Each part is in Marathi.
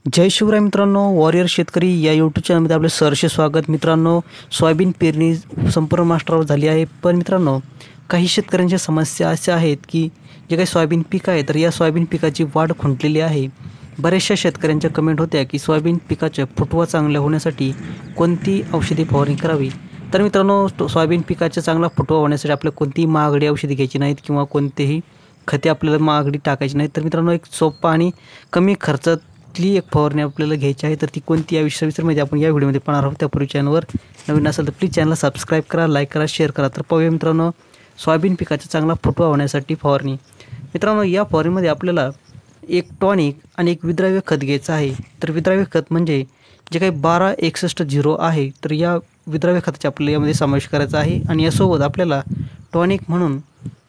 जय शिवराय मित्रांनो, वॉरियर शेतकरी या यूट्यूब चॅनलमध्ये आपले सहर्ष स्वागत. मित्रांनो, सोयाबीन पेरणी संपूर्ण मास्टरवर झाली आहे. पण मित्रांनो, काही शेतकऱ्यांच्या समस्या अशा आहेत की जे काही सोयाबीन पीक आहे तर या सोयाबीन पिकाची वाढ खुंटलेली आहे. बऱ्याचशा शेतकऱ्यांच्या कमेंट होत्या की सोयाबीन पिकाच्या फुटवा चांगल्या होण्यासाठी कोणती औषधी फवारणी करावी. तर मित्रांनो, सोयाबीन पिकाचा चांगला फुटवा होण्यासाठी आपल्याला कोणतीही महागडी औषधी घ्यायची नाहीत किंवा कोणतेही खते आपल्याला महागडी टाकायची नाहीत. तर मित्रांनो, एक सोपा आणि कमी खर्चातली एक फवारणी आपल्याला घ्यायची आहे. तर ती कोणती या विषयामध्ये आपण या व्हिडिओमध्ये पाहणार आहोत. त्यापूर्वी चॅनलवर नवीन असेल तर प्लीज चॅनलला सबस्क्राईब करा, लाईक करा, शेअर करा. तर पाहूया मित्रांनो, सोयाबीन पिकाचा चांगला फुटवा होण्यासाठी फवारणी. मित्रांनो, या फवारणीमध्ये आपल्याला एक टॉनिक आणि एक विद्राव्य खत घ्यायचं आहे. तर विद्राव्य खत म्हणजे जे काही 12-61-0 आहे, तर या विद्राव्य खताचा आपल्याला यामध्ये समावेश करायचा आहे. आणि यासोबत आपल्याला टॉनिक म्हणून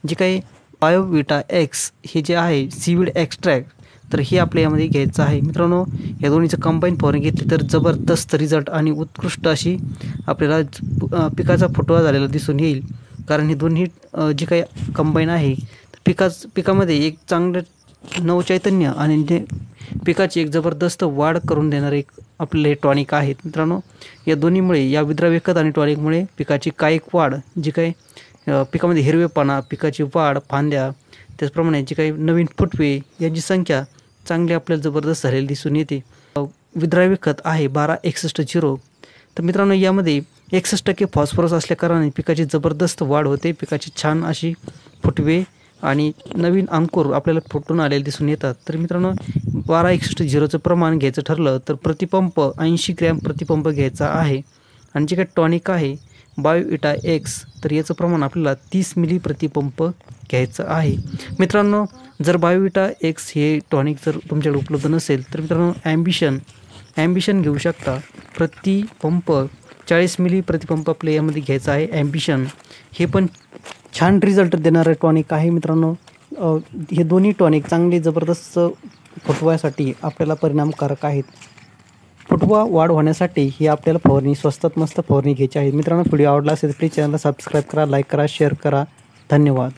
जे काही बायोविटा एक्स हे जे आहे सीविड एक्स्ट्रॅक्ट, तर हे आपल्या यामध्ये घ्यायचं आहे. मित्रांनो, या दोन्हीचं कंबाईन फवारणी घेतली तर जबरदस्त रिझल्ट आणि उत्कृष्ट अशी आपल्याला पिकाचा फुटवा झालेला दिसून येईल. कारण हे दोन्ही जे काही कंबाईन आहे पिकामध्ये एक चांगलं नवचैतन्य आणि जे पिकाची एक जबरदस्त वाढ करून देणारे एक आपले हे टॉनिक आहेत. मित्रांनो, या दोन्हीमुळे, या विद्राव्य खत आणि टॉनिकमुळे पिकाची कायिक वाढ, जी काही पिकामध्ये हिरवेपणा, पिकाची वाढ, फांद्या, त्याचप्रमाणे जे काही नवीन फुटवे यांची संख्या चांगली आपल्याला जबरदस्त झालेली दिसून येते. विद्राव्य खत आहे 12-61-0. तर मित्रांनो, यामध्ये 61% फॉस्फरस असल्याकारणाने पिकाची जबरदस्त वाढ होते. पिकाची छान अशी फुटवे आणि नवीन अंकुर आपल्याला फुटून आलेले दिसून येतात. तर मित्रांनो, 12-61-0चं प्रमाण घ्यायचं ठरलं तर प्रतिपंप 80 ग्रॅम प्रतिपंप घ्यायचा आहे. आणि जे काही टॉनिक आहे बायोविटा एक्स, तर याचं प्रमाण आपल्याला 30 मिली प्रतिपंप घ्यायचं आहे. मित्रांनो, जर बायोविटा एक्स हे टॉनिक जर तुमच्याकडे उपलब्ध नसेल तर मित्रांनो, ॲम्बिशन घेऊ शकता. प्रतिपंप 40 मिली प्रतिपंप आपल्या यामध्ये घ्यायचा आहे. ॲम्बिशन हे पण छान रिझल्ट देणारं टॉनिक आहे. मित्रांनो, हे दोन्ही टॉनिक चांगले जबरदस्त फुटव्यासाठी आपल्याला परिणामकारक आहेत. फुटवा वाढ होण्यासाठी ही आपल्याला फवारणी स्वस्तात मस्त फवारणी घ्यायची आहे. मित्रांनो, व्हिडिओ आवडला असेल तर प्लीज चॅनलला सबस्क्राईब करा, लाईक करा, शेअर करा. धन्यवाद.